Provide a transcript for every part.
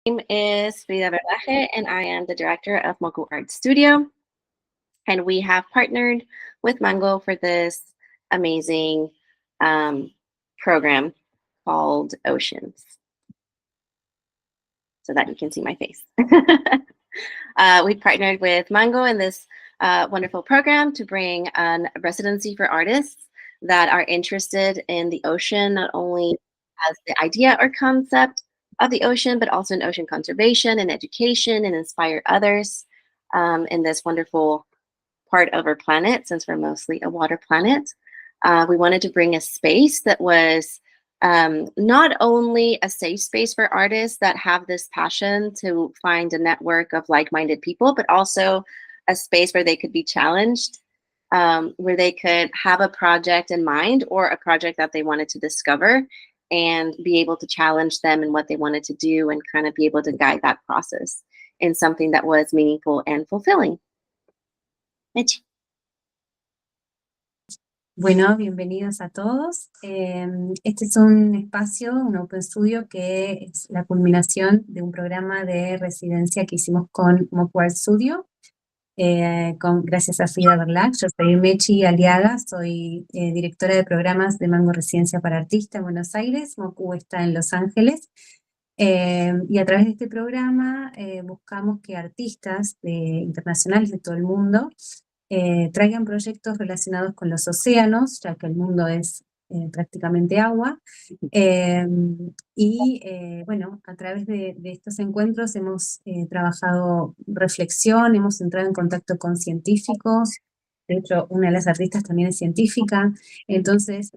name is Frida Verdaje, and I am the director of Moku Art Studio. And we have partnered with Mango for this amazing um, program called Oceans, so that you can see my face. We partnered with Mango in this wonderful program to bring a residency for artists that are interested in the ocean, not only as the idea or concept of the ocean, but also in ocean conservation and education and inspire others in this wonderful part of our planet, since we're mostly a water planet. We wanted to bring a space that was not only a safe space for artists that have this passion to find a network of like-minded people, but also a space where they could be challenged, where they could have a project in mind or a project that they wanted to discover and be able to challenge them in what they wanted to do and kind of be able to guide that process in something that was meaningful and fulfilling. Mitch. Bueno, bienvenidos a todos. Este es un espacio, un Open Studio, que es la culminación de un programa de residencia que hicimos con Moku Art Studio, gracias a Frida Berlac. Yo soy Mechi Aliaga, soy directora de programas de Mango Residencia para Artistas en Buenos Aires. Moku está en Los Ángeles. Y a través de este programa buscamos que artistas internacionales de todo el mundo traigan proyectos relacionados con los océanos, ya que el mundo es prácticamente agua. Bueno, a través de estos encuentros hemos trabajado reflexión, hemos entrado en contacto con científicos. De hecho, una de las artistas también es científica. Entonces,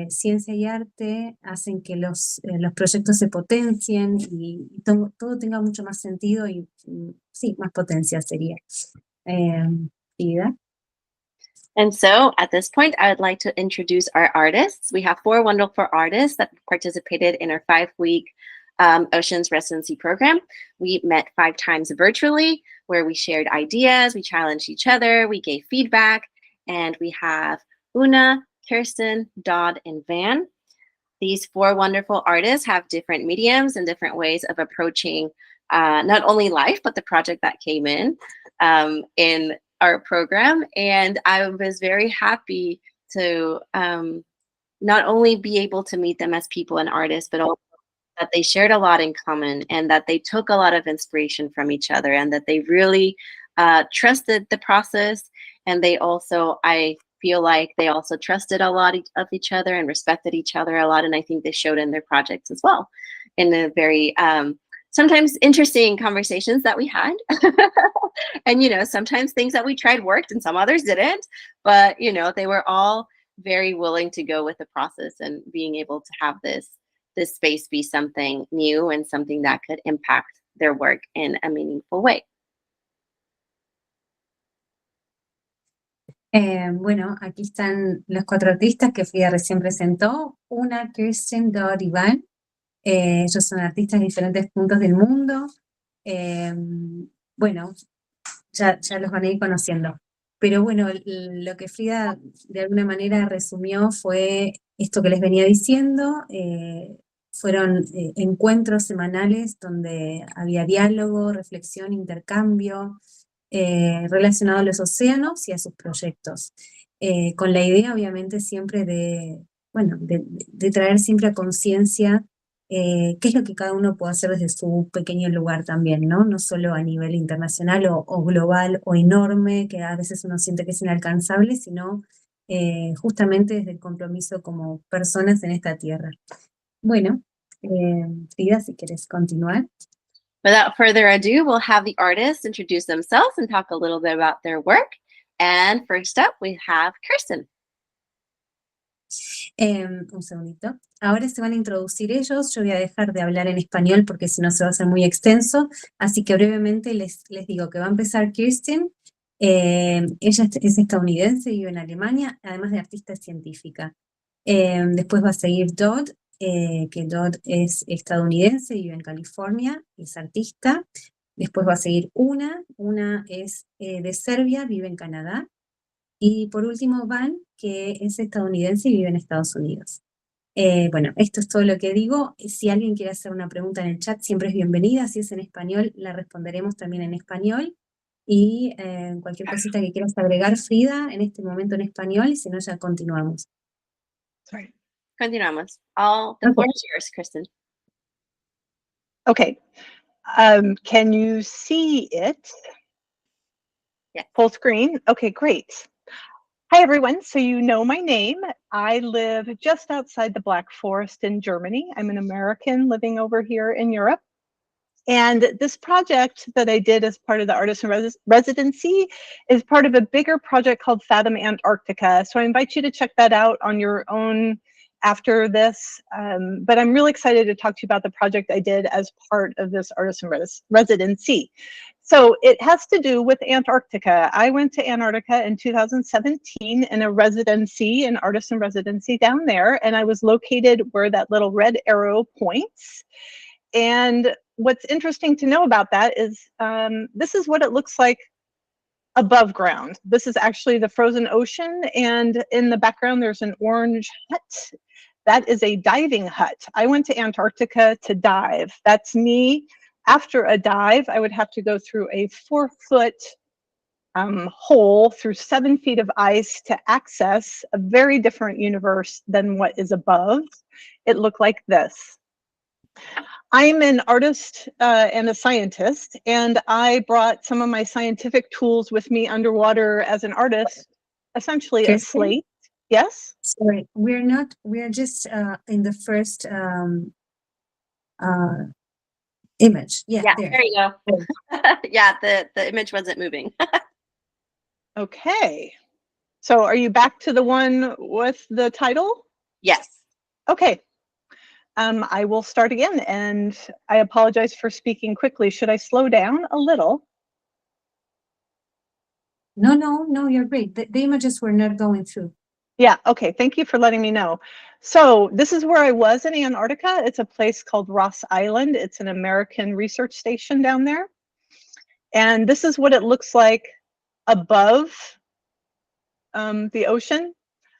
ciencia y arte hacen que los proyectos se potencien y todo tenga mucho más sentido y sí, más potencia sería. Frida. And so at this point, I would like to introduce our artists. We have 4 wonderful artists that participated in our 5-week Oceans Residency Program. We met 5 times virtually, where we shared ideas, we challenged each other, we gave feedback, and we have Una, Kirsten, Dodd, and Van. These 4 wonderful artists have different mediums and different ways of approaching not only life, but the project that came in our program. And I was very happy to not only be able to meet them as people and artists, but also that they shared a lot in common and that they took a lot of inspiration from each other and that they really trusted the process. And they also, I feel like they also trusted a lot of each other and respected each other a lot. And I think they showed in their projects as well in a very sometimes interesting conversations that we had. And, sometimes things that we tried worked and some others didn't. But, they were all very willing to go with the process and being able to have this space be something new and something that could impact their work in a meaningful way. Bueno, aquí están los 4 artistas que Frida recién presentó. Una, Kirsten, Dodd y Van. Ellos son artistas de diferentes puntos del mundo. Bueno, ya los van a ir conociendo. Pero bueno, lo que Frida de alguna manera resumió fue esto que les venía diciendo. Fueron encuentros semanales donde había diálogo, reflexión, intercambio relacionado a los océanos y a sus proyectos. Con la idea, obviamente, siempre de traer siempre a conciencia qué es lo que cada uno puede hacer desde su pequeño lugar también, ¿no? No solo a nivel internacional o global o enorme, que a veces uno siente que es inalcanzable, sino justamente desde el compromiso como personas en esta tierra. Bueno, Frida, si quieres continuar. Without further ado, we'll have the artists introduce themselves and talk a little bit about their work. And first up, we have Kirsten. Un segundito. Ahora se van a introducir ellos. Yo voy a dejar de hablar en español porque si no se va a hacer muy extenso. Así que brevemente les digo que va a empezar Kirsten. Ella es estadounidense, vive en Alemania, además de artista científica. Después va a seguir Dodd, que Dodd es estadounidense, vive en California, es artista. Después va a seguir Una es de Serbia, vive en Canadá. Y por último Van, que es estadounidense y vive en Estados Unidos. Bueno, esto es todo lo que digo. Si alguien quiere hacer una pregunta en el chat, siempre es bienvenida. Si es en español, la responderemos también en español. Y cualquier cosita que quieras agregar, Frida, en este momento en español, y si no, ya continuamos. Sorry. Continuamos. All the Okay. floor is yours, Kristen. Okay. Can you see it? Yes. Full screen? Okay, great. Hi, everyone. So you know my name. I live just outside the Black Forest in Germany. I'm an American living over here in Europe. And this project that I did as part of the Artist in Residency is part of a bigger project called Fathom Antarctica. So I invite you to check that out on your own after this. But I'm really excited to talk to you about the project I did as part of this Artist in Residency. So it has to do with Antarctica. I went to Antarctica in 2017 in a residency, an artist in residency down there, and I was located where that little red arrow points. And what's interesting to know about that is this is what it looks like above ground. This is actually the frozen ocean, and in the background there's an orange hut. That is a diving hut. I went to Antarctica to dive. That's me. After a dive, I would have to go through a 4-foot hole through 7 feet of ice to access a very different universe than what is above. It looked like this. I'm an artist and a scientist, and I brought some of my scientific tools with me underwater as an artist, essentially a Kirsten? slate. Yes? Sorry, we're just in the first image. Yeah, Yeah, there. there you go. Yeah, the image wasn't moving. Okay. So are you back to the one with the title? Yes. Okay. I will start again, and I apologize for speaking quickly. Should I slow down a little? No, you're great. The images were not going through. Yeah, okay, thank you for letting me know. So this is where I was in Antarctica. It's a place called Ross Island. It's an American research station down there. And this is what it looks like above the ocean.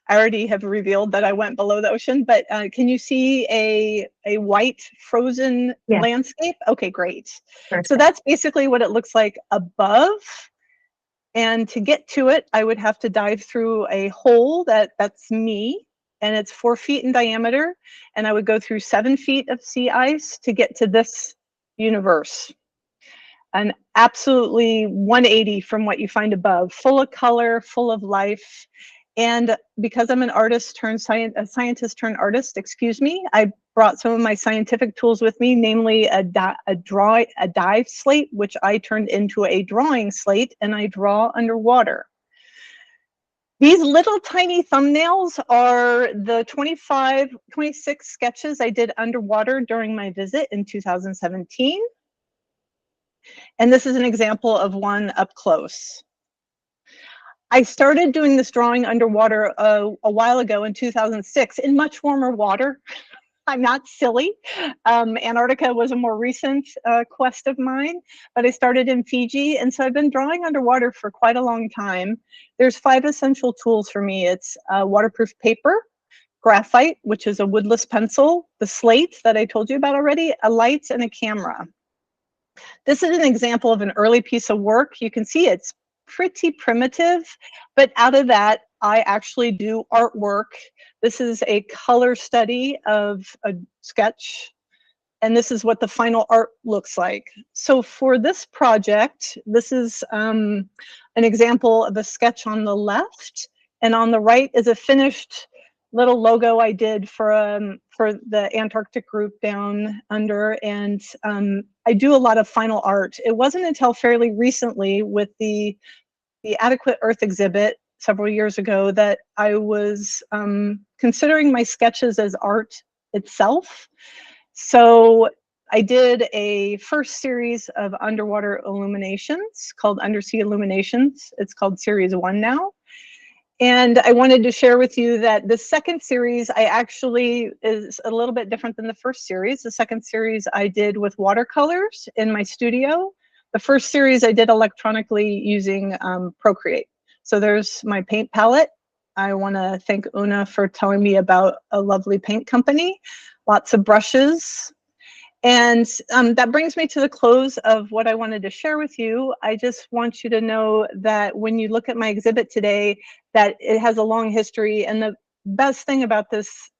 I already have revealed that I went below the ocean, but can you see a white frozen Yeah. landscape? Okay, great. Perfect. So that's basically what it looks like above. And to get to it, I would have to dive through a hole that's me, and it's 4 feet in diameter. And I would go through 7 feet of sea ice to get to this universe. And absolutely 180 from what you find above, full of color, full of life. And because I'm an artist turned a scientist turned artist, excuse me, I brought some of my scientific tools with me, namely a dive slate, which I turned into a drawing slate, and I draw underwater. These little tiny thumbnails are the 26 sketches I did underwater during my visit in 2017. And this is an example of one up close. I started doing this drawing underwater a while ago in 2006 in much warmer water. I'm not silly. Antarctica was a more recent quest of mine, but I started in Fiji, and so I've been drawing underwater for quite a long time. There's 5 essential tools for me. It's waterproof paper, graphite, which is a woodless pencil, the slate that I told you about already, a light, and a camera. This is an example of an early piece of work. You can see it's pretty primitive, but out of that, I actually do artwork. This is a color study of a sketch, and this is what the final art looks like. So for this project, this is an example of a sketch on the left, and on the right is a finished little logo I did for the Antarctic group down under, and I do a lot of final art. It wasn't until fairly recently with the Adequate Earth exhibit several years ago that I was considering my sketches as art itself. So I did a first series of underwater illuminations called Undersea Illuminations. It's called Series 1 now. And I wanted to share with you that the second series I actually is a little bit different than the first series. The second series I did with watercolors in my studio. The first series I did electronically using Procreate. So there's my paint palette. I want to thank Una for telling me about a lovely paint company, lots of brushes. And that brings me to the close of what I wanted to share with you. I just want you to know that when you look at my exhibit today, that it has a long history. And the best thing about this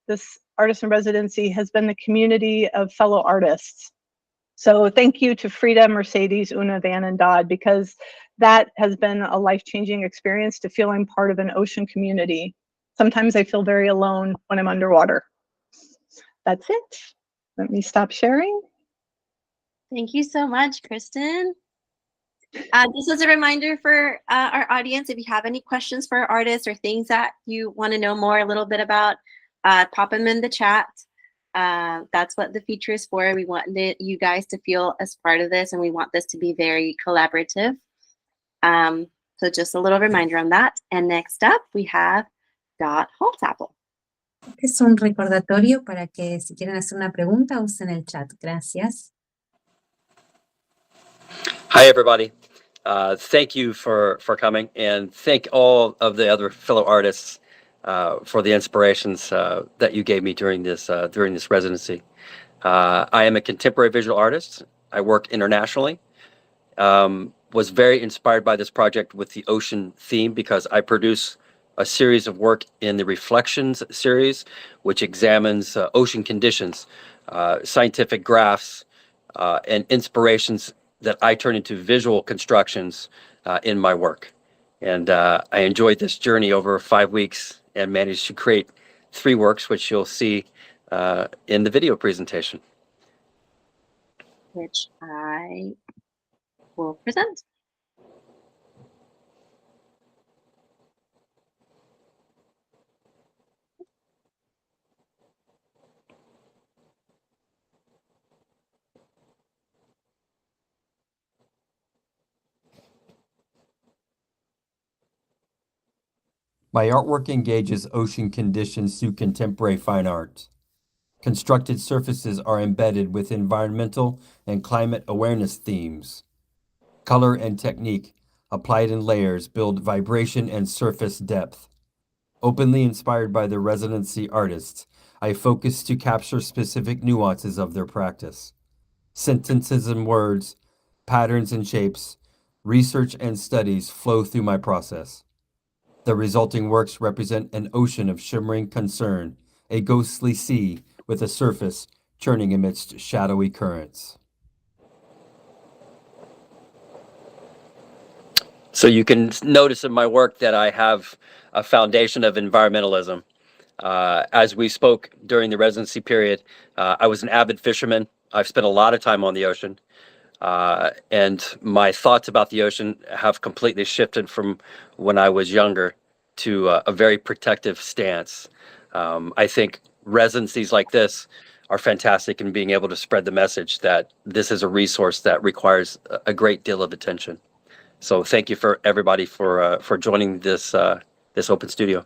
artist in residency has been the community of fellow artists. So thank you to Frida, Mercedes, Una, Van, and Dodd, because that has been a life-changing experience to feel I'm part of an ocean community. Sometimes I feel very alone when I'm underwater. That's it. Let me stop sharing. Thank you so much, Kristen. Just as a reminder for our audience, if you have any questions for our artists or things that you want to know more a little bit about, pop them in the chat. That's what the feature is for. We want you guys to feel as part of this, and we want this to be very collaborative. So just a little reminder on that. And next up, we have Dot Holtapple. Este es un recordatorio para que si quieren hacer una pregunta usen el chat. Gracias. Hi, everybody. Thank you for coming, and thank all of the other fellow artists for the inspirations that you gave me during this residency. I am a contemporary visual artist. I work internationally. Was very inspired by this project with the ocean theme because I produce a series of work in the Reflections series, which examines ocean conditions, scientific graphs, and inspirations that I turn into visual constructions in my work. And I enjoyed this journey over 5 weeks and managed to create 3 works, which you'll see in the video presentation. Which I will present. My artwork engages ocean conditions through contemporary fine art. Constructed surfaces are embedded with environmental and climate awareness themes. Color and technique, applied in layers, build vibration and surface depth. Openly inspired by the residency artists, I focus to capture specific nuances of their practice. Sentences and words, patterns and shapes, research and studies flow through my process. The resulting works represent an ocean of shimmering concern, a ghostly sea with a surface churning amidst shadowy currents. So you can notice in my work that I have a foundation of environmentalism. As we spoke during the residency period, I was an avid fisherman. I've spent a lot of time on the ocean. And my thoughts about the ocean have completely shifted from when I was younger to a very protective stance. I think residencies like this are fantastic in being able to spread the message that this is a resource that requires a great deal of attention. So thank you for everybody for joining this open studio.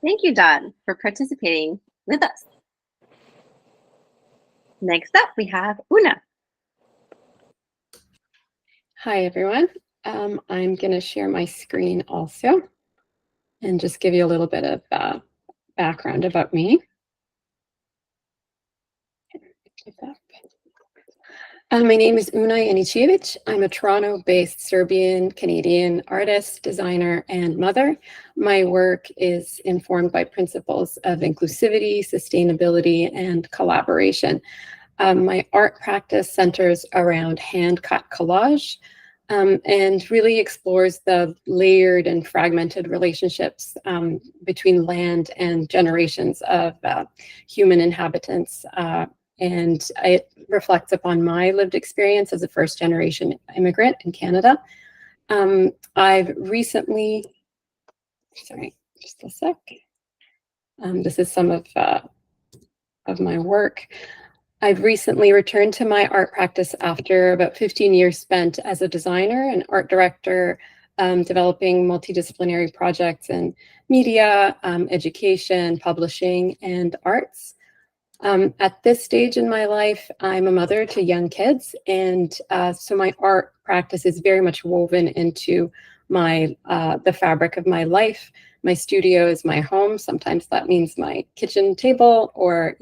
Thank you, Don, for participating with us. Next up, we have Una. Hi, everyone. I'm going to share my screen also and just give you a little bit of background about me. My name is Una Janicevic. I'm a Toronto-based Serbian-Canadian artist, designer, and mother. My work is informed by principles of inclusivity, sustainability, and collaboration. My art practice centers around hand-cut collage and really explores the layered and fragmented relationships between land and generations of human inhabitants. And it reflects upon my lived experience as a first-generation immigrant in Canada. I've recently, sorry, just a sec. This is some of my work. I've recently returned to my art practice after about 15 years spent as a designer and art director, developing multidisciplinary projects in media, education, publishing, and arts. At this stage in my life, I'm a mother to young kids, and so my art practice is very much woven into the fabric of my life. My studio is my home. Sometimes that means my kitchen table, or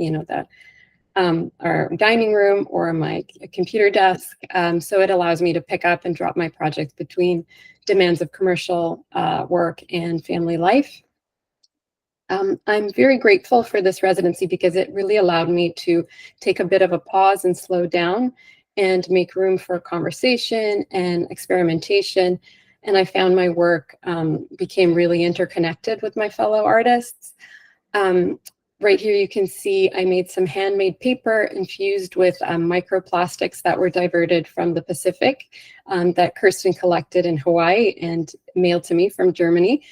our dining room, or my computer desk. So it allows me to pick up and drop my projects between demands of commercial work and family life. I'm very grateful for this residency because it really allowed me to take a bit of a pause and slow down and make room for conversation and experimentation. And I found my work became really interconnected with my fellow artists. Right here you can see I made some handmade paper infused with microplastics that were diverted from the Pacific that Kirsten collected in Hawaii and mailed to me from Germany.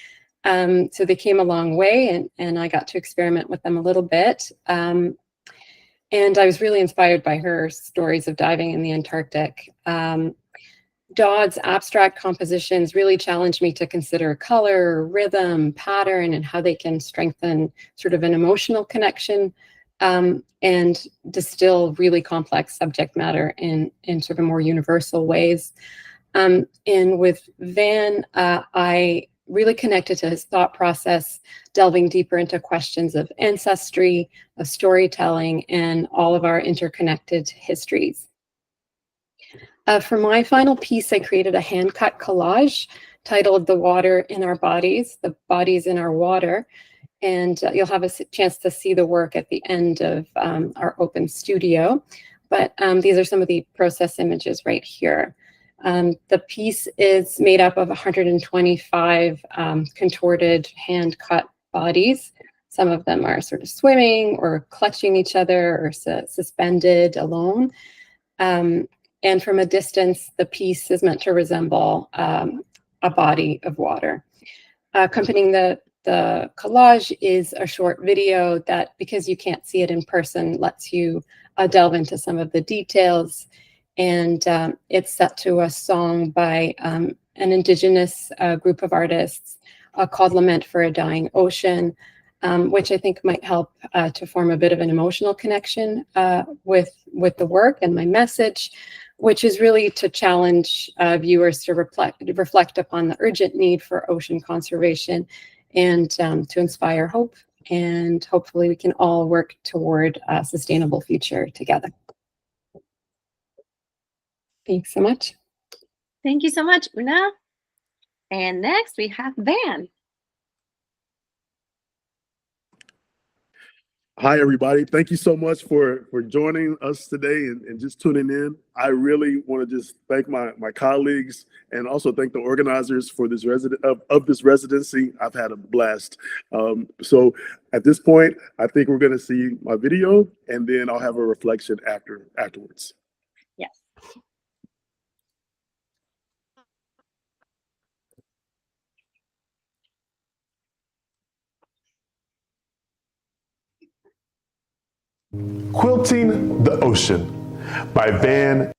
So they came a long way, and I got to experiment with them a little bit. And I was really inspired by her stories of diving in the Antarctic. Dodd's abstract compositions really challenged me to consider color, rhythm, pattern, and how they can strengthen sort of an emotional connection and distill really complex subject matter in sort of more universal ways. And with Van, I really connected to his thought process, delving deeper into questions of ancestry, of storytelling, and all of our interconnected histories. For my final piece, I created a hand-cut collage titled "The Water in Our Bodies, the Bodies in Our Water." And you'll have a chance to see the work at the end of our open studio. But these are some of the process images right here. The piece is made up of 125 contorted hand-cut bodies. Some of them are sort of swimming or clutching each other or suspended alone. And from a distance, the piece is meant to resemble a body of water. Accompanying the collage is a short video that, because you can't see it in person, lets you delve into some of the details. And it's set to a song by an indigenous group of artists called Lament for a Dying Ocean, which I think might help to form a bit of an emotional connection with the work and my message, which is really to challenge viewers to reflect upon the urgent need for ocean conservation and to inspire hope. And hopefully we can all work toward a sustainable future together. Thanks so much. Thank you so much, Una. And next we have Van. Hi, everybody. Thank you so much for joining us today and just tuning in. I really want to just thank my colleagues and also thank the organizers for this this residency. I've had a blast. So at this point, I think we're going to see my video and then I'll have a reflection afterwards. Yes. Quilting the Ocean by Van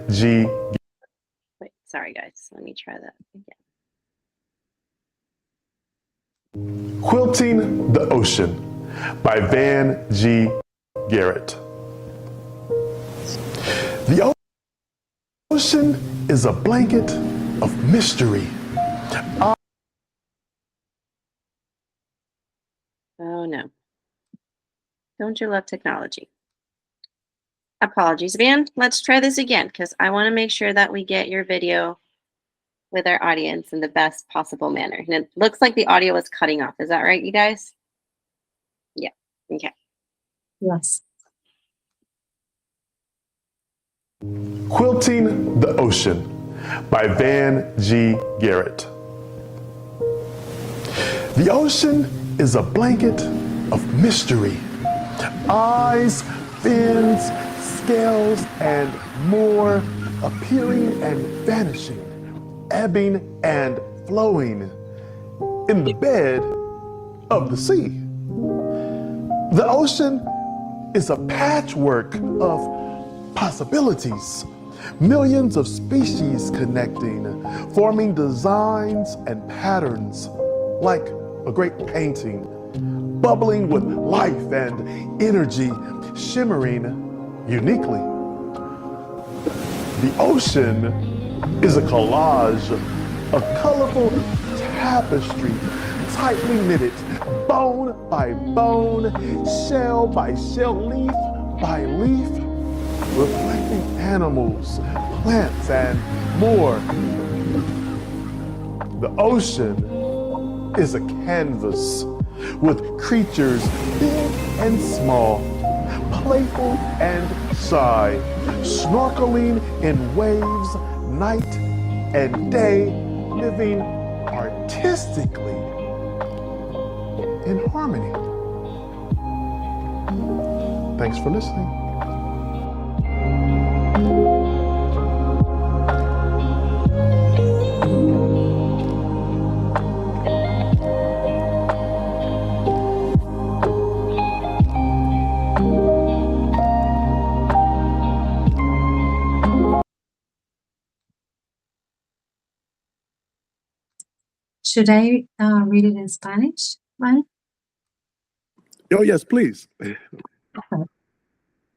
G. Wait, sorry guys, let me try that again. Quilting the Ocean by Van G. Garrett. The ocean is a blanket of mystery. Oh no. Don't you love technology? Apologies, Van. Let's try this again because I want to make sure that we get your video with our audience in the best possible manner. And it looks like the audio is cutting off. Is that right, you guys? Yeah. Okay. Yes. Quilting the Ocean by Van G. Garrett. The ocean is a blanket of mystery. Eyes, fins, scales, and more appearing and vanishing, ebbing and flowing in the bed of the sea. The ocean is a patchwork of possibilities, millions of species connecting, forming designs and patterns like a great painting, bubbling with life and energy, shimmering uniquely. The ocean is a collage of colorful tapestry, tightly knitted, bone by bone, shell by shell, leaf by leaf, reflecting animals, plants, and more. The ocean is a canvas with creatures big and small, playful and shy, snorkeling in waves night and day, living artistically in harmony. Thanks for listening. Should I read it in Spanish, Van? Oh, yes, please.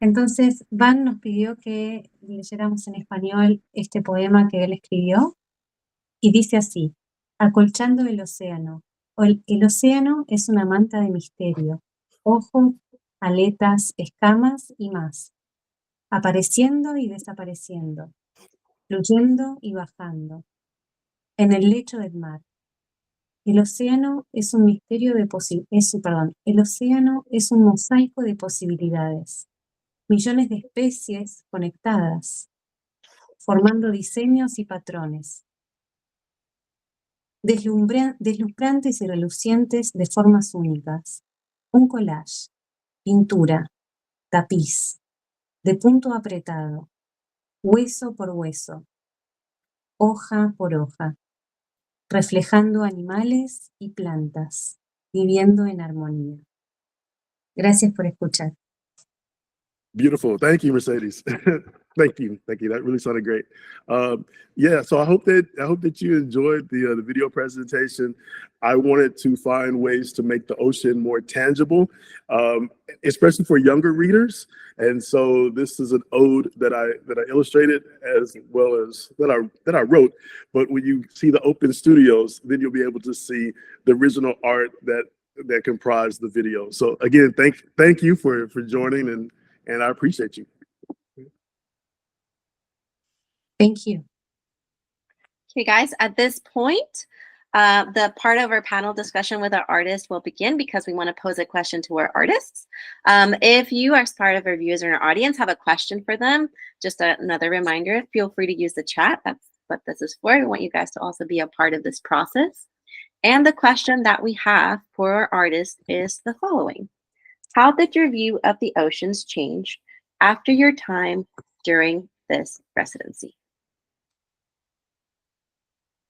Entonces, Van nos pidió que leyéramos en español este poema que él escribió y dice así: acolchando el océano. El océano es una manta de misterio, ojos, aletas, escamas y más, apareciendo y desapareciendo, fluyendo y bajando, en el lecho del mar. El océano es un misterio de el océano es un mosaico de posibilidades, millones de especies conectadas, formando diseños y patrones, deslumbrantes y relucientes de formas únicas, un collage, pintura, tapiz, de punto apretado, hueso por hueso, hoja por hoja, reflejando animales y plantas, viviendo en armonía. Gracias por escuchar. Beautiful. Thank you, Mercedes. Thank you. That really sounded great. Yeah, so I hope that you enjoyed the video presentation. I wanted to find ways to make the ocean more tangible, especially for younger readers. And so this is an ode that I illustrated as well as that I wrote. But when you see the open studios, then you'll be able to see the original art that comprised the video. So again, thank you for joining, and I appreciate you. Thank you. Okay, guys, at this point, the part of our panel discussion with our artists will begin because we want to pose a question to our artists. If you, as part of our viewers in our audience, have a question for them, just another reminder, feel free to use the chat. That's what this is for. We want you guys to also be a part of this process. And the question that we have for our artists is the following. How did your view of the oceans change after your time during this residency?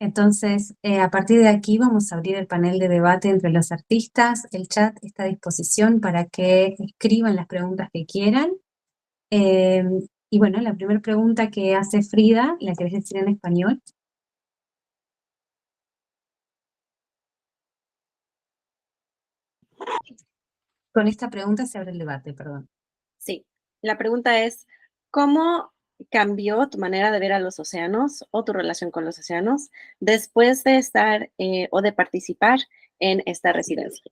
Entonces, a partir de aquí vamos a abrir el panel de debate entre los artistas. El chat está a disposición para que escriban las preguntas que quieran. Y bueno, la primera pregunta que hace Frida, ¿la querés decir en español? Con esta pregunta se abre el debate, perdón. Sí, la pregunta es, ¿cómo cambió tu manera de ver a los océanos o tu relación con los océanos después de estar o de participar en esta residencia?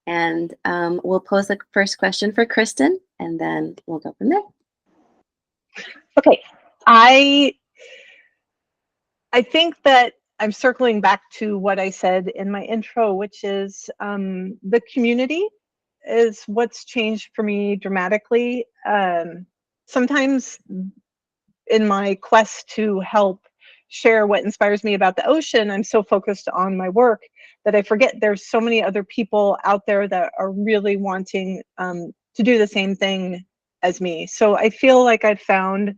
And we'll pose the first question for Kristen, and then we'll go from there. Okay, I think that I'm circling back to what I said in my intro, which is the community is what's changed for me dramatically. Sometimes in my quest to help share what inspires me about the ocean, I'm so focused on my work that I forget there's so many other people out there that are really wanting to do the same thing as me. So I feel like I've found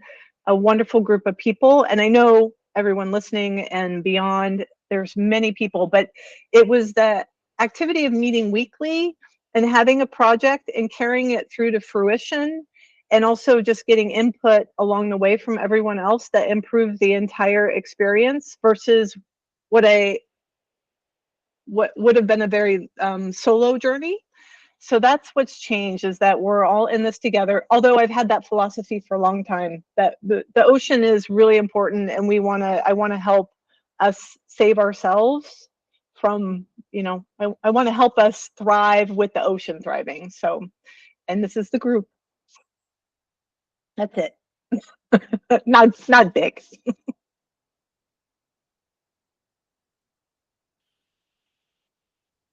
a wonderful group of people, and I know everyone listening and beyond, there's many people, but it was the activity of meeting weekly and having a project and carrying it through to fruition, and also just getting input along the way from everyone else that improved the entire experience versus what would have been a very solo journey. So that's what's changed, is that we're all in this together. Although I've had that philosophy for a long time, that the ocean is really important, and I want to help us save ourselves from, I want to help us thrive with the ocean thriving. So, and this is the group. That's it. Not big.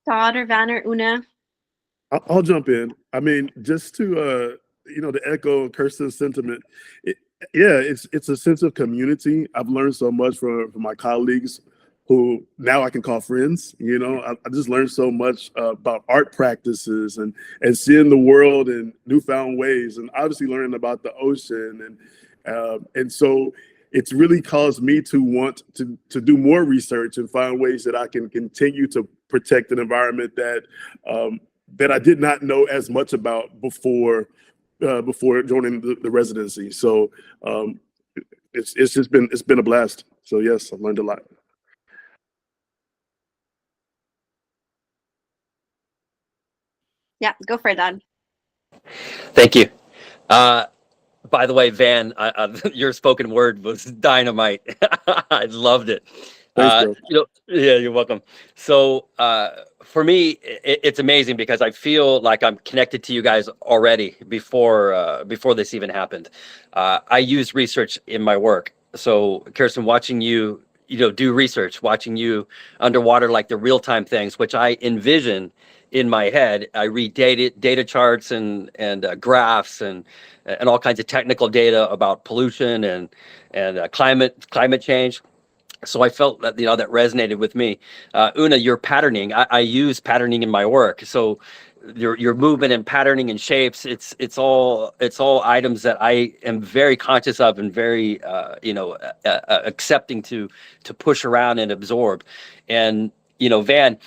Todd or Van or Una? I'll jump in. I mean, just to to echo Kirsten's sentiment, it's a sense of community. I've learned so much from my colleagues, who now I can call friends. I just learned so much about art practices and seeing the world in newfound ways, and obviously learning about the ocean, and so it's really caused me to want to do more research and find ways that I can continue to protect an environment that I did not know as much about before joining the residency. So it's been a blast. So yes, I've learned a lot. Yeah, go for it, Don. Thank you. By the way, Van, your spoken word was dynamite. I loved it. Thanks, bro. Yeah, you're welcome. So for me, it's amazing because I feel like I'm connected to you guys already before this even happened. I use research in my work. So Kirsten, watching you, do research, watching you underwater, like the real-time things, which I envision in my head. I read data charts and graphs and all kinds of technical data about pollution and climate change. So I felt that that resonated with me. Una, your patterning, I use patterning in my work. So your movement and patterning and shapes, it's all items that I am very conscious of and very accepting to push around and absorb. And Van,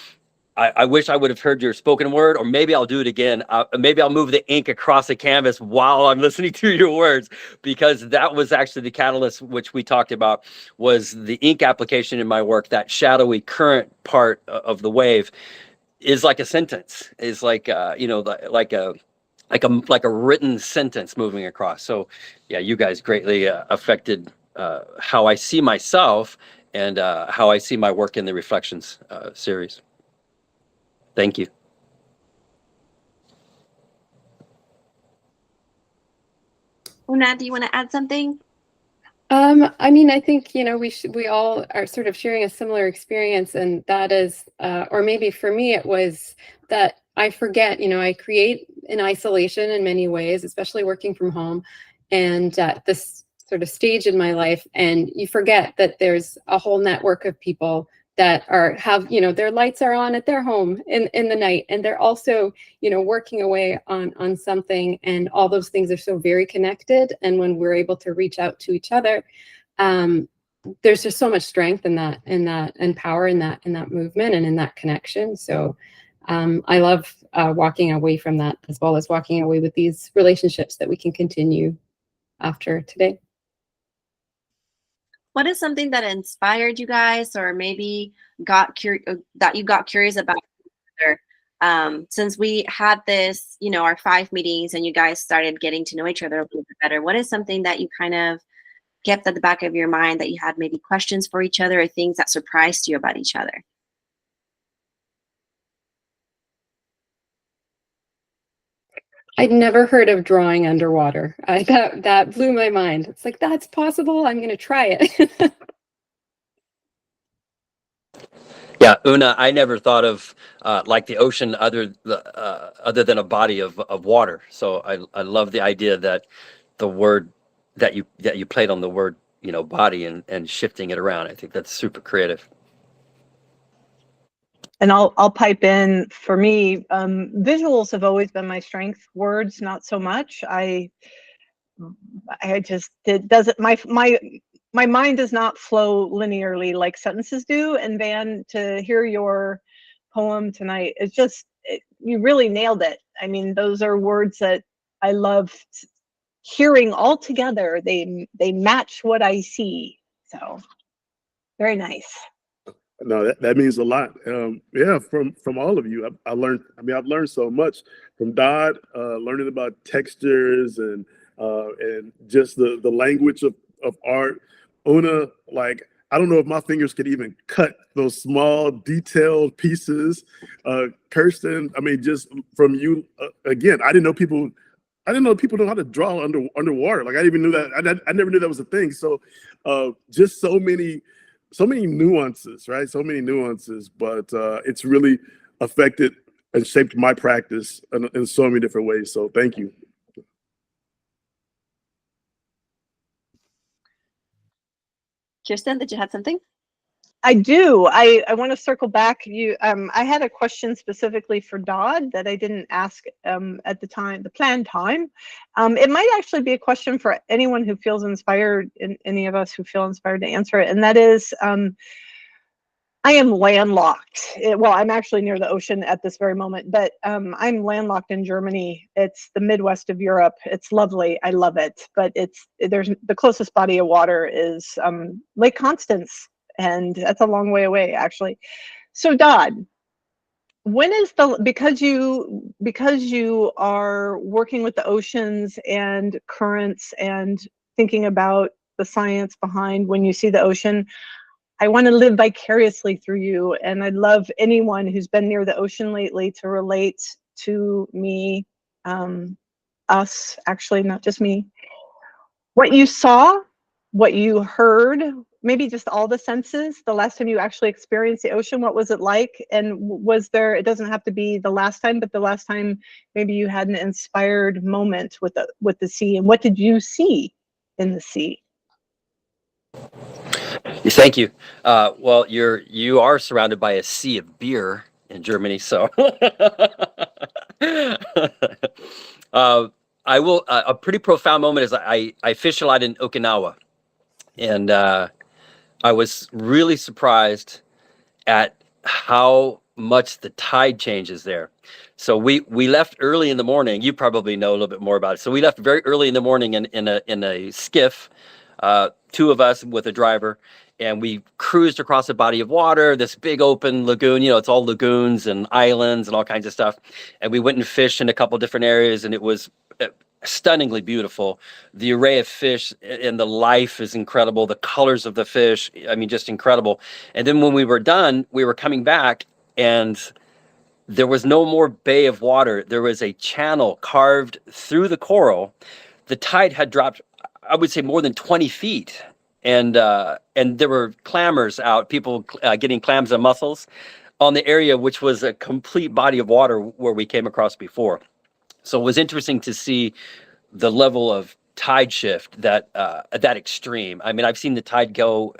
I wish I would have heard your spoken word, or maybe I'll do it again. Maybe I'll move the ink across the canvas while I'm listening to your words, because that was actually the catalyst, which we talked about, was the ink application in my work. That shadowy current part of the wave is like a sentence, is like like a written sentence moving across. So yeah, you guys greatly affected how I see myself and how I see my work in the Reflections series. Thank you. Una, do you want to add something? I mean, I think, we all are sort of sharing a similar experience, and that is, or maybe for me, it was that I forget, I create in isolation in many ways, especially working from home, and at this sort of stage in my life, and you forget that there's a whole network of people that have their lights are on at their home in the night, and they're also working away on something, and all those things are so very connected. And when we're able to reach out to each other, there's just so much strength in that and power in that movement and in that connection. So I love walking away from that, as well as walking away with these relationships that we can continue after today. What is something that inspired you guys, or maybe that you got curious about? Since we had this, our 5 meetings, and you guys started getting to know each other a little bit better, what is something that you kind of kept at the back of your mind, that you had maybe questions for each other, or things that surprised you about each other? I'd never heard of drawing underwater. That blew my mind. It's like, that's possible. I'm going to try it. Yeah, Una, I never thought of like the ocean other than a body of water. So I love the idea that the word that you played on the word body and shifting it around. I think that's super creative. And I'll pipe in. For me, visuals have always been my strength. Words, not so much. I just, it doesn't, my mind does not flow linearly like sentences do. And Van, to hear your poem tonight, it's just, you really nailed it. I mean, those are words that I love hearing all together. They match what I see. So very nice. no, that means a lot. Yeah, from all of you, I learned. I mean, I've learned so much from Dodd, learning about textures and just the language of art. Una, like, I don't know if my fingers could even cut those small detailed pieces. Kirsten, I mean, just from you again, I didn't know people know how to draw underwater. Like, I didn't even knew that. I never knew that was a thing. So, just so many nuances, right? So many nuances, but it's really affected and shaped my practice in so many different ways. So, thank you. Kirsten, did you have something? I do. I want to circle back. I had a question specifically for Dodd that I didn't ask at the planned time. It might actually be a question for anyone who feels inspired, any of us who feel inspired to answer it. And that is, I am landlocked. Well, I'm actually near the ocean at this very moment, but I'm landlocked in Germany. It's the Midwest of Europe. It's lovely. I love it. But there's the closest body of water is Lake Constance. And that's a long way away, actually. So Dodd, when is because you are working with the oceans and currents and thinking about the science behind when you see the ocean, I want to live vicariously through you. And I'd love anyone who's been near the ocean lately to relate to me, us, actually, not just me. What you saw, what you heard, maybe just all the senses, the last time you actually experienced the ocean, what was it like? And was there, it doesn't have to be the last time, but the last time maybe you had an inspired moment with the sea, and what did you see in the sea? Thank you. Well, you are surrounded by a sea of beer in Germany, so I will. A pretty profound moment is I fish a lot in Okinawa, and I was really surprised at how much the tide changes there. So we left early in the morning. You probably know a little bit more about it. So we left very early in the morning in a skiff, two of us with a driver, and we cruised across a body of water, this big open lagoon. You know, it's all lagoons and islands and all kinds of stuff. And we went and fished in a couple different areas, and it was stunningly beautiful. The array of fish and the life is incredible. The colors of the fish, I mean, just incredible. And then when we were done, we were coming back, and there was no more bay of water. There was a channel carved through the coral. The tide had dropped, I would say, more than 20 feet. And there were clammers out, people getting clams and mussels on the area, which was a complete body of water where we came across before. So it was interesting to see the level of tide shift that at that extreme. I mean, I've seen the tide go,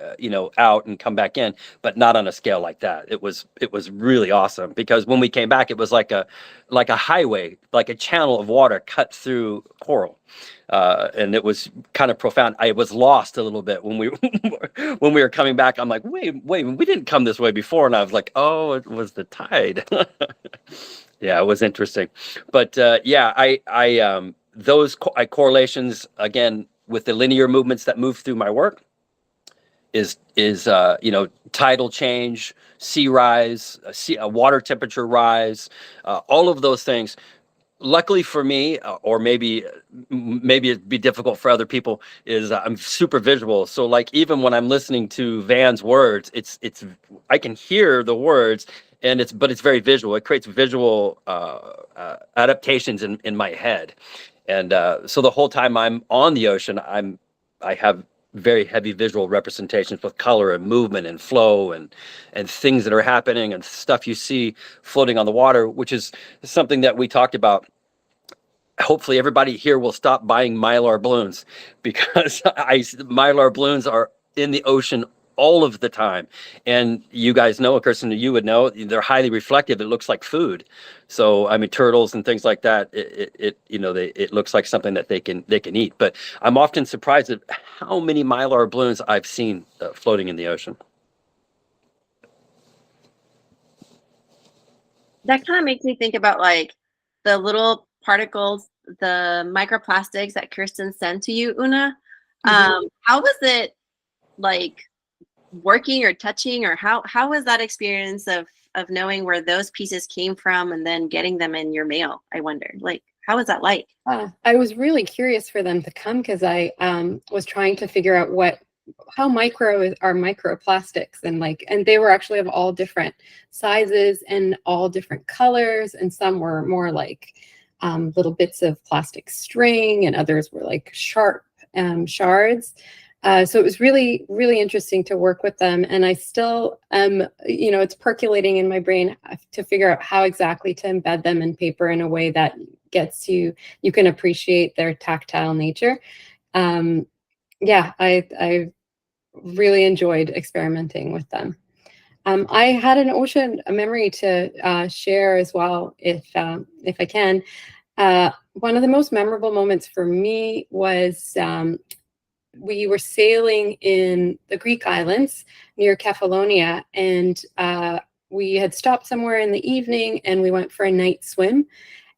out and come back in, but not on a scale like that. It was really awesome, because when we came back, it was like a highway, like a channel of water cut through coral. And it was kind of profound. I was lost a little bit when we were coming back. I'm like, wait, we didn't come this way before. And I was like, oh, it was the tide. Yeah, it was interesting. But those correlations, again, with the linear movements that move through my work is tidal change, sea rise, water temperature rise, all of those things. Luckily for me, or maybe it'd be difficult for other people, is I'm super visual. So like, even when I'm listening to Van's words, it's I can hear the words, and it's very visual. It creates visual adaptations in my head. And so the whole time I'm on the ocean, I have very heavy visual representations with color and movement and flow and things that are happening and stuff you see floating on the water, which is something that we talked about. Hopefully everybody here will stop buying Mylar balloons, because Mylar balloons are in the ocean all of the time. And you guys know, Kirsten, you would know, they're highly reflective. It looks like food. So, I mean, turtles and things like that, it looks like something that they can eat. But I'm often surprised at how many Mylar balloons I've seen floating in the ocean. That kind of makes me think about like the little particles, the microplastics that Kirsten sent to you, Una. How was it like working or touching, or how was that experience of knowing where those pieces came from and then getting them in your mail? I wonder, like, how was that like? I was really curious for them to come because I was trying to figure out how micro are microplastics, and they were actually of all different sizes and all different colors, and some were more like little bits of plastic string, and others were like sharp shards. So it was really, really interesting to work with them. And I still it's percolating in my brain to figure out how exactly to embed them in paper in a way that gets you can appreciate their tactile nature. Yeah, I really enjoyed experimenting with them. I had an ocean memory to share as well, if I can. One of the most memorable moments for me was we were sailing in the Greek islands near Kefalonia, and we had stopped somewhere in the evening, and we went for a night swim.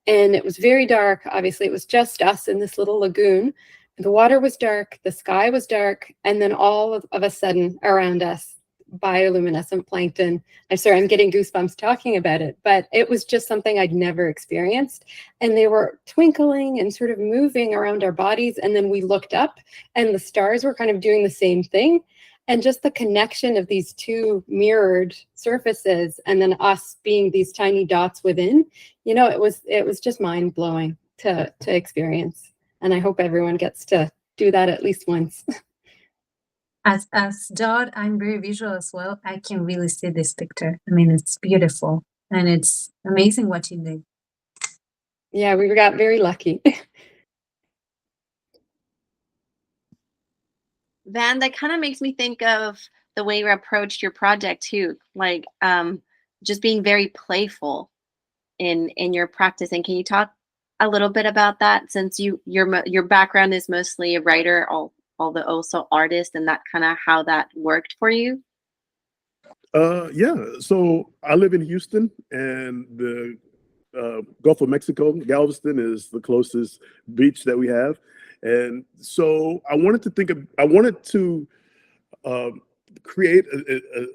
And it was very dark. Obviously, it was just us in this little lagoon. The water was dark, the sky was dark, and then all of a sudden around us, bioluminescent plankton. I'm sorry, I'm getting goosebumps talking about it, but it was just something I'd never experienced. And they were twinkling and sort of moving around our bodies. And then we looked up, and the stars were kind of doing the same thing. And just the connection of these two mirrored surfaces, and then us being these tiny dots within, it was just mind blowing to experience. And I hope everyone gets to do that at least once. As Dot, I'm very visual as well. I can really see this picture. I mean, it's beautiful, and it's amazing watching them. Yeah, we got very lucky. Van, that kind of makes me think of the way you approached your project too, like just being very playful in your practice. And can you talk a little bit about that, since your background is mostly a writer, although also artist, and that kind of how that worked for you? Yeah. So I live in Houston, and the Gulf of Mexico, Galveston is the closest beach that we have. And so I wanted to create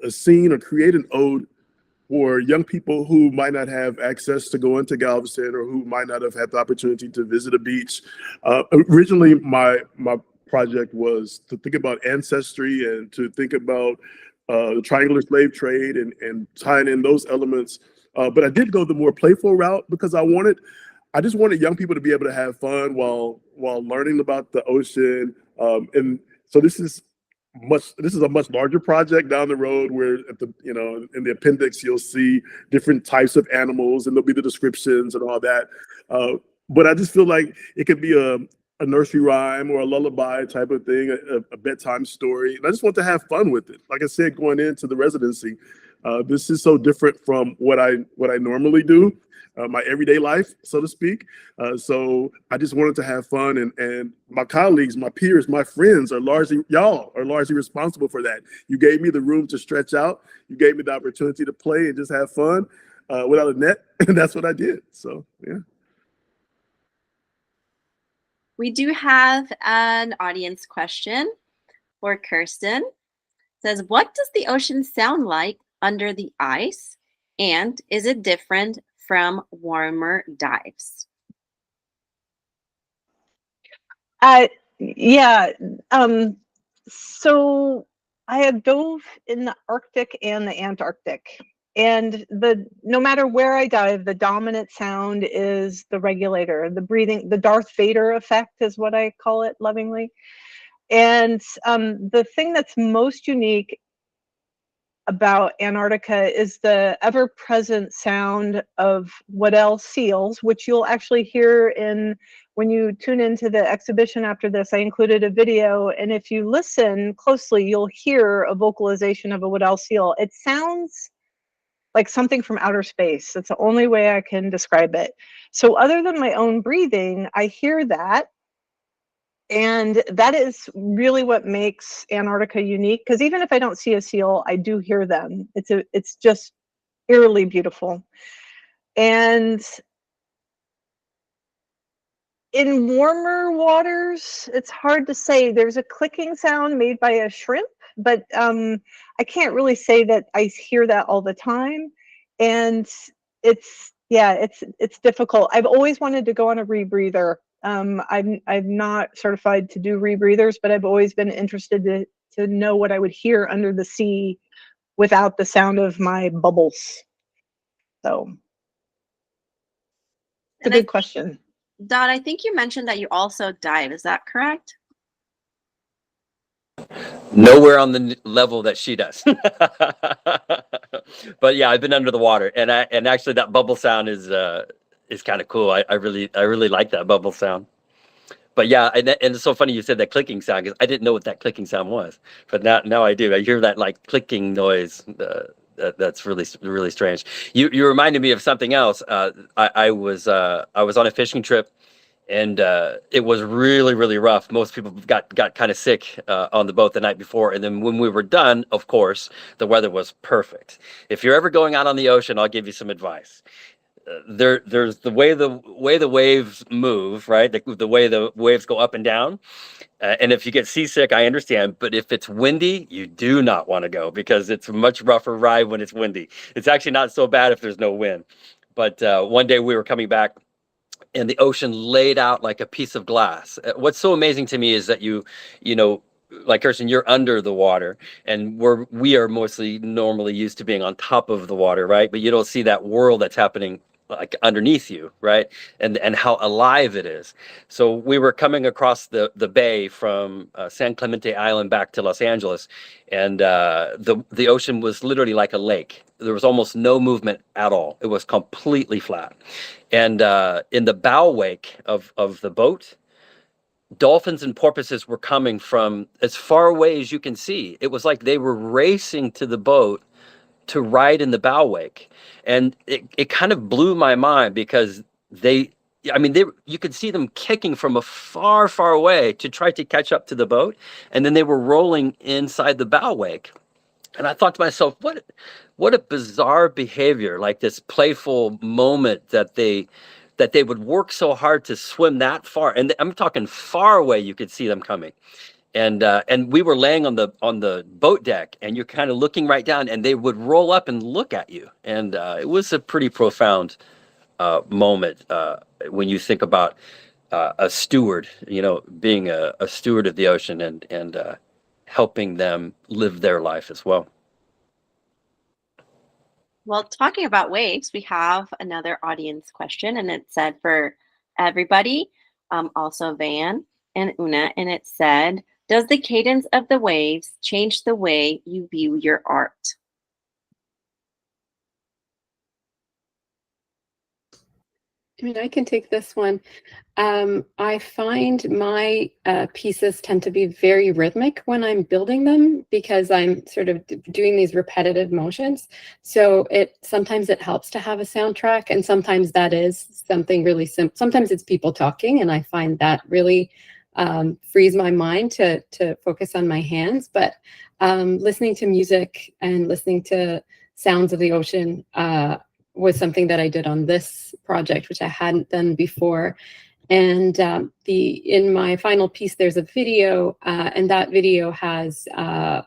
a scene, or create an ode for young people who might not have access to go into Galveston, or who might not have had the opportunity to visit a beach. Originally, my project was to think about ancestry, and to think about the triangular slave trade, and tying in those elements. But I did go the more playful route, because I just wanted young people to be able to have fun while learning about the ocean. And so this is a much larger project down the road, where in the appendix you'll see different types of animals, and there'll be the descriptions and all that. But I just feel like it could be a nursery rhyme or a lullaby type of thing, a bedtime story. And I just want to have fun with it. Like I said, going into the residency, this is so different from what I normally do, my everyday life, so to speak. So I just wanted to have fun, and my colleagues, my peers, my friends y'all are largely responsible for that. You gave me the room to stretch out. You gave me the opportunity to play and just have fun without a net, and that's what I did. So yeah. We do have an audience question for Kirsten. It says, what does the ocean sound like under the ice? And is it different from warmer dives? Yeah. So I have dove in the Arctic and the Antarctic. And no matter where I dive, the dominant sound is the regulator, the breathing, the Darth Vader effect is what I call it lovingly. And the thing that's most unique about Antarctica is the ever-present sound of Weddell seals, which you'll actually hear when you tune into the exhibition after this. I included a video, and if you listen closely, you'll hear a vocalization of a Weddell seal. It sounds like something from outer space. That's the only way I can describe it. So other than my own breathing, I hear that. And that is really what makes Antarctica unique, because even if I don't see a seal, I do hear them. It's just eerily beautiful. And in warmer waters, it's hard to say. There's a clicking sound made by a shrimp, but I can't really say that I hear that all the time. And it's difficult. I've always wanted to go on a rebreather. I'm not certified to do rebreathers, but I've always been interested to know what I would hear under the sea without the sound of my bubbles. So it's a good question. Dot, I think you mentioned that you also dive. Is that correct? Nowhere on the level that she does. But yeah, I've been under the water, and actually that bubble sound is kind of cool. I really like that bubble sound. But yeah, and it's so funny you said that clicking sound, because I didn't know what that clicking sound was, but now I do. I hear that like clicking noise. That's really strange. You reminded me of something else. I was on a fishing trip, and it was really rough. Most people got kind of sick on the boat the night before, and then when we were done, of course, the weather was perfect. If you're ever going out on the ocean, I'll give you some advice. There's the way the waves move, right? The way the waves go up and down. And if you get seasick, I understand. But if it's windy, you do not want to go, because it's a much rougher ride when it's windy. It's actually not so bad if there's no wind. But one day we were coming back, and the ocean laid out like a piece of glass. What's so amazing to me is that you know, like Kirsten, you're under the water, and we are mostly normally used to being on top of the water, right? But you don't see that whirl that's happening like underneath you, right? And how alive it is. So we were coming across the bay from San Clemente Island back to Los Angeles, and the ocean was literally like a lake. There was almost no movement at all. It was completely flat. And in the bow wake of the boat, dolphins and porpoises were coming from as far away as you can see. It was like they were racing to the boat to ride in the bow wake. And it kind of blew my mind, because you could see them kicking from a far away to try to catch up to the boat. And then they were rolling inside the bow wake. And I thought to myself, what a bizarre behavior, like this playful moment that they would work so hard to swim that far. And I'm talking far away, you could see them coming. And we were laying on the boat deck, and you're kind of looking right down, and they would roll up and look at you. And it was a pretty profound moment when you think about a steward, being a steward of the ocean and helping them live their life as well. Well, talking about waves, we have another audience question, and it said for everybody, also Van and Una, and it said, does the cadence of the waves change the way you view your art? I mean, I can take this one. I find my pieces tend to be very rhythmic when I'm building them, because I'm sort of doing these repetitive motions. So sometimes it helps to have a soundtrack, and sometimes that is something really simple. Sometimes it's people talking, and I find that really frees my mind to focus on my hands. But listening to music and listening to sounds of the ocean was something that I did on this project, which I hadn't done before. And in my final piece, there's a video, and that video has, at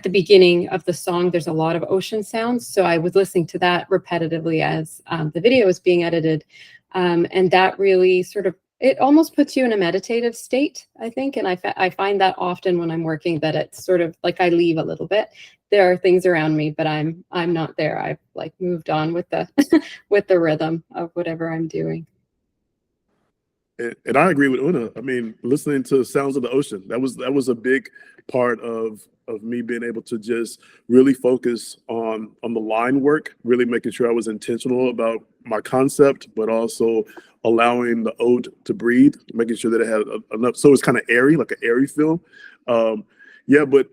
the beginning of the song, there's a lot of ocean sounds. So I was listening to that repetitively as the video was being edited. And that really sort of, it almost puts you in a meditative state, I think. And I find that often when I'm working, that it's sort of like I leave a little bit. There are things around me, but I'm not there. I've like moved on with the with the rhythm of whatever I'm doing. And I agree with Una. I mean, listening to sounds of the ocean, that was a big part of me being able to just really focus on the line work, really making sure I was intentional about my concept, but also allowing the ode to breathe, making sure that it had enough, so it's kind of airy, like an airy feel. But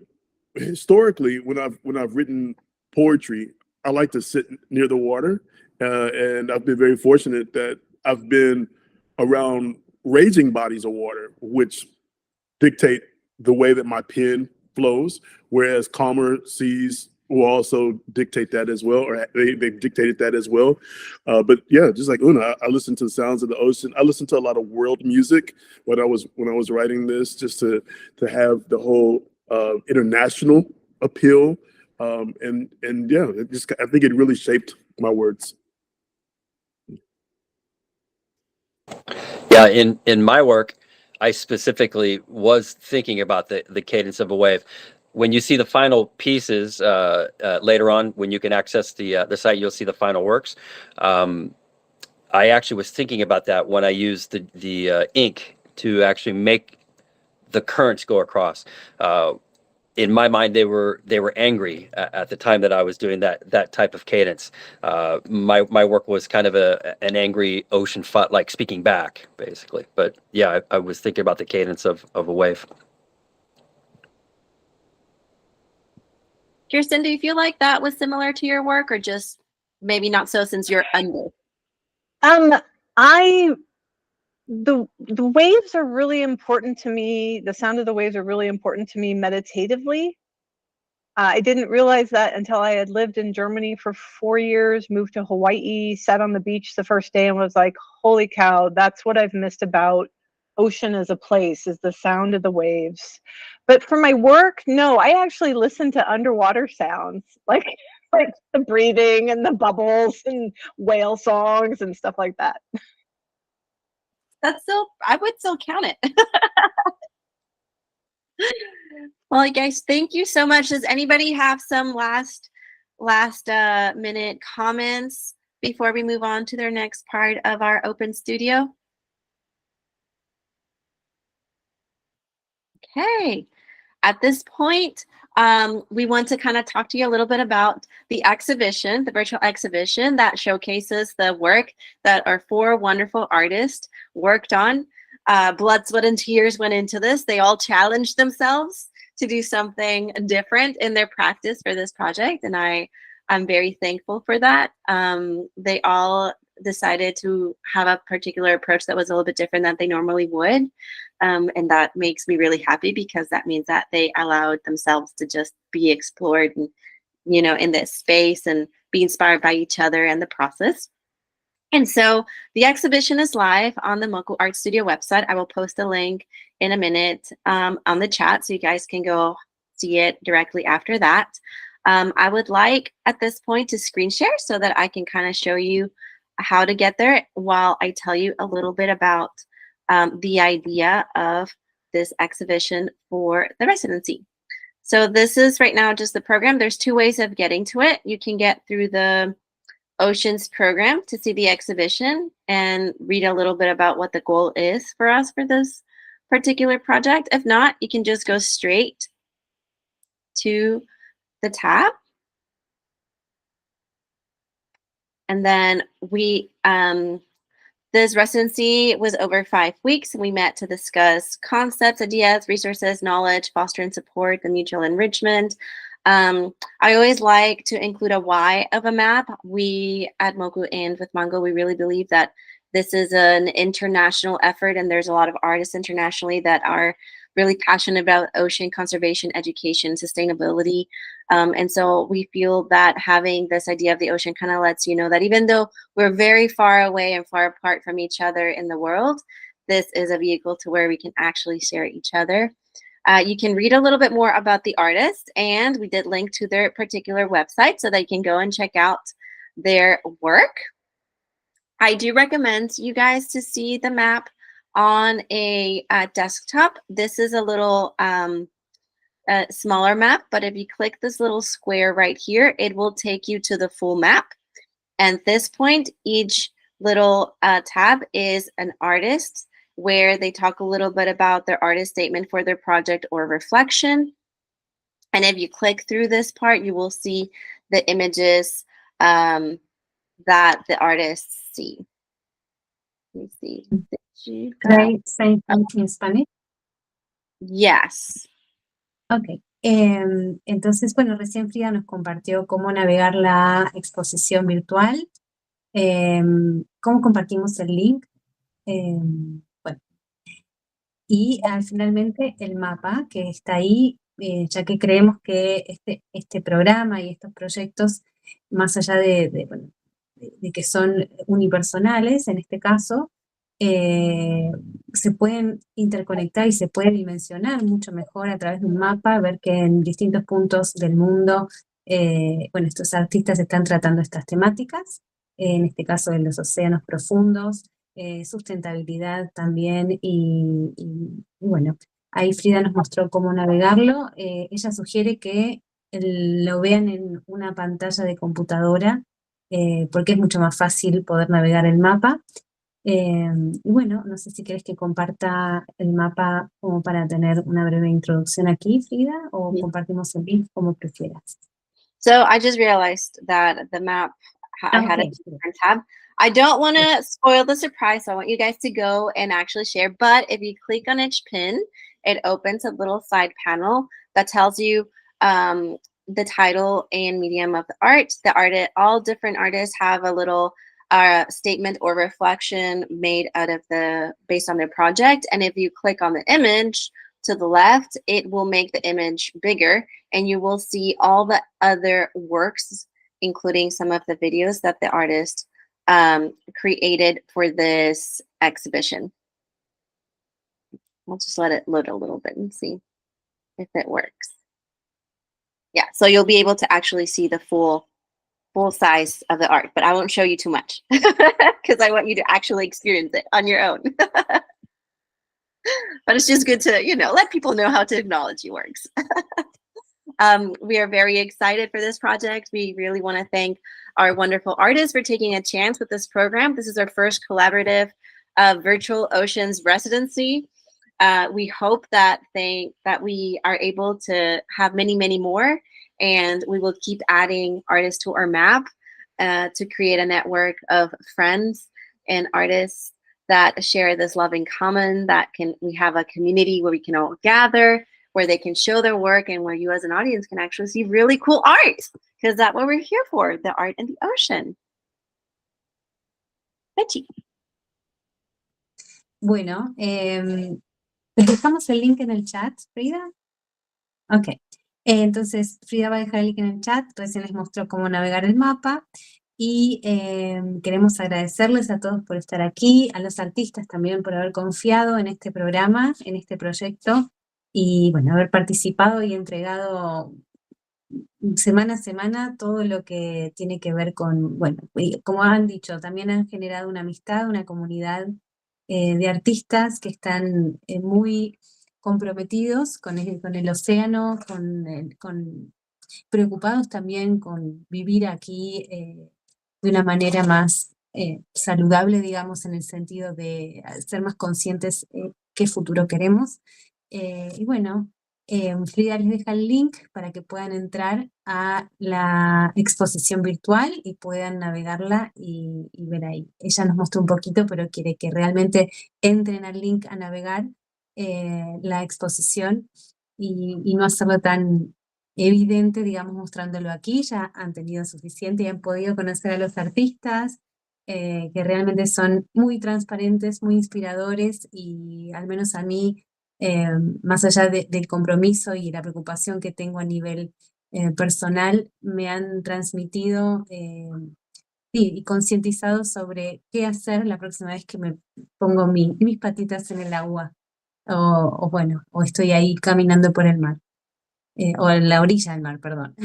historically, when I've written poetry, I like to sit near the water, and I've been very fortunate that I've been around raging bodies of water, which dictate the way that my pen flows, whereas calmer seas will also dictate that as well, or they've dictated that as well. But yeah, just like Una, I listen to the sounds of the ocean. I listen to a lot of world music when I was writing this, just to have the whole international appeal. And yeah, I think it really shaped my words. Yeah, in my work, I specifically was thinking about the cadence of a wave. When you see the final pieces later on, when you can access the site, you'll see the final works. I actually was thinking about that when I used the ink to actually make the currents go across. In my mind, they were angry at the time that I was doing that type of cadence. My work was kind of an angry ocean fought, like speaking back, basically. But yeah, I was thinking about the cadence of a wave. Kirsten, do you feel like that was similar to your work, or just maybe not so since you're under? The waves are really important to me. The sound of the waves are really important to me meditatively. I didn't realize that until I had lived in Germany for 4 years, moved to Hawaii, sat on the beach the first day and was like, holy cow, that's what I've missed about ocean as a place, is the sound of the waves. But for my work, no, I actually listen to underwater sounds, like the breathing and the bubbles and whale songs and stuff like that. That's still, I would still count it. Well, guys, thank you so much. Does anybody have some last minute comments before we move on to their next part of our open studio? Okay. At this point, we want to kind of talk to you a little bit about the exhibition, the virtual exhibition that showcases the work that our 4 wonderful artists worked on. Blood, sweat, and tears went into this. They all challenged themselves to do something different in their practice for this project, and I'm very thankful for that. They all decided to have a particular approach that was a little bit different than they normally would. And that makes me really happy, because that means that they allowed themselves to just be explored and, in this space and be inspired by each other and the process. And so the exhibition is live on the Moku Art Studio website. I will post a link in a minute on the chat, so you guys can go see it directly after that. I would like at this point to screen share so that I can kind of show you how to get there while I tell you a little bit about the idea of this exhibition for the residency. So this is right now just the program. There's 2 ways of getting to it. You can get through the Oceans program to see the exhibition and read a little bit about what the goal is for us for this particular project. If not, you can just go straight to the tab. And then this residency was over 5 weeks, and we met to discuss concepts, ideas, resources, knowledge, foster and support the mutual enrichment. I always like to include a why of a map. We at Moku and with Mongo, we really believe that this is an international effort, and there's a lot of artists internationally that are really passionate about ocean conservation, education, sustainability. And so we feel that having this idea of the ocean kind of lets you know that even though we're very far away and far apart from each other in the world, this is a vehicle to where we can actually share each other. You can read a little bit more about the artist, and we did link to their particular website so that you can go and check out their work. I do recommend you guys to see the map on a desktop. This is a little smaller map, but if you click this little square right here, it will take you to the full map. And at this point, each little tab is an artist, where they talk a little bit about their artist statement for their project or reflection. And if you click through this part, you will see the images that the artists see. Let me see. Did you Right, same thing in Spanish. Yes. Ok. Entonces, bueno, recién Frida nos compartió cómo navegar la exposición virtual, cómo compartimos el link, bueno, y finalmente el mapa que está ahí, ya que creemos que este programa y estos proyectos, más allá de que son unipersonales, en este caso, se pueden interconectar y se puede dimensionar mucho mejor a través de un mapa, ver que en distintos puntos del mundo, bueno, estos artistas están tratando estas temáticas, en este caso de los océanos profundos, sustentabilidad también, y bueno, ahí Frida nos mostró cómo navegarlo. Ella sugiere que lo vean en una pantalla de computadora, porque es mucho más fácil poder navegar el mapa. Y bueno, no sé si quieres que comparta el mapa como para tener una breve introducción aquí, Frida, o Mhm. compartimos el link, como prefieras. So I just realized that the map, I had a Okay. different tab. I don't want to spoil the surprise, so I want you guys to go and actually share. But if you click on each pin, it opens a little side panel that tells you the title and medium of the art. All different artists have a little statement or reflection made out of based on their project. And if you click on the image to the left, it will make the image bigger, and you will see all the other works, including some of the videos that the artist created for this exhibition. I'll just let it load a little bit and see if it works. Yeah, so you'll be able to actually see the full size of the art, but I won't show you too much because I want you to actually experience it on your own. But it's just good to, let people know how technology works. We are very excited for this project. We really want to thank our wonderful artists for taking a chance with this program. This is our first collaborative Virtual Oceans residency. We hope that we are able to have many, many more, and we will keep adding artists to our map to create a network of friends and artists that share this love in common, we have a community where we can all gather, where they can show their work, and where you as an audience can actually see really cool art, because that's what we're here for, the art in the ocean. Betty. Bueno, les dejamos el link en el chat, Frida. Ok, entonces Frida va a dejar el link en el chat, recién les mostró cómo navegar el mapa, y queremos agradecerles a todos por estar aquí, a los artistas también por haber confiado en este programa, en este proyecto, y bueno, haber participado y entregado semana a semana todo lo que tiene que ver con, bueno, y como han dicho, también han generado una amistad, una comunidad de artistas que están muy comprometidos con el océano, preocupados también con vivir aquí de una manera más saludable, digamos, en el sentido de ser más conscientes qué futuro queremos. Y bueno, Frida les deja el link para que puedan entrar a la exposición virtual y puedan navegarla y ver ahí. Ella nos mostró un poquito, pero quiere que realmente entren al link a navegar la exposición y no hacerlo tan evidente, digamos, mostrándolo aquí. Ya han tenido suficiente y han podido conocer a los artistas, que realmente son muy transparentes, muy inspiradores, y al menos a mí, más allá del compromiso y la preocupación que tengo a nivel personal, me han transmitido y concientizado sobre qué hacer la próxima vez que me pongo mis patitas en el agua, o bueno, o estoy ahí caminando por el mar. O en la orilla del mar, perdón.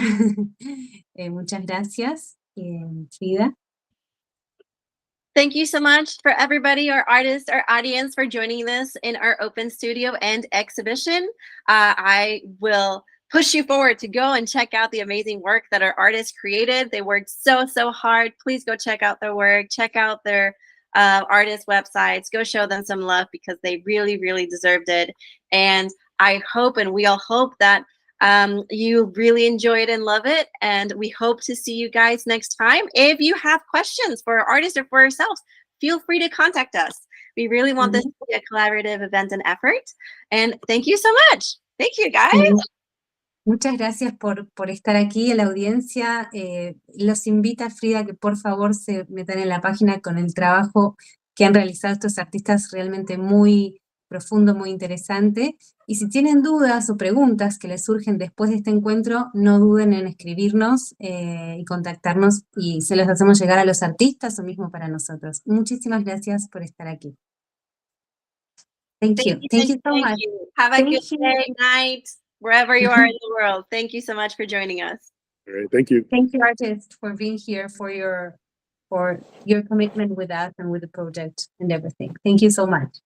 Muchas gracias, Frida. Thank you so much for everybody, our artists, our audience, for joining this in our open studio and exhibition. I will push you forward to go and check out the amazing work that our artists created. They worked so, so hard. Please go check out their work, check out their artist websites, go show them some love, because they really, really deserved it. And I hope, and we all hope, that you really enjoy it and love it, and we hope to see you guys next time. If you have questions for our artists or for ourselves, feel free to contact us. We really want this to be a collaborative event and effort, and thank you so much. Thank you, guys. Muchas gracias por estar aquí. A la audiencia los invita, Frida, que por favor se metan en la página con el trabajo que han realizado estos artistas, realmente muy profundo, muy interesante. Y si tienen dudas o preguntas que les surgen después de este encuentro, no duden en escribirnos y contactarnos, y se los hacemos llegar a los artistas o mismo para nosotros. Muchísimas gracias por estar aquí. Thank you. Thank you so Thank much. you. Have a Thank good you. day, night, wherever you are in the world. Thank you so much for joining us. All right, thank you. Thank you, artists, for being here, for your commitment with us and with the project and everything. Thank you so much.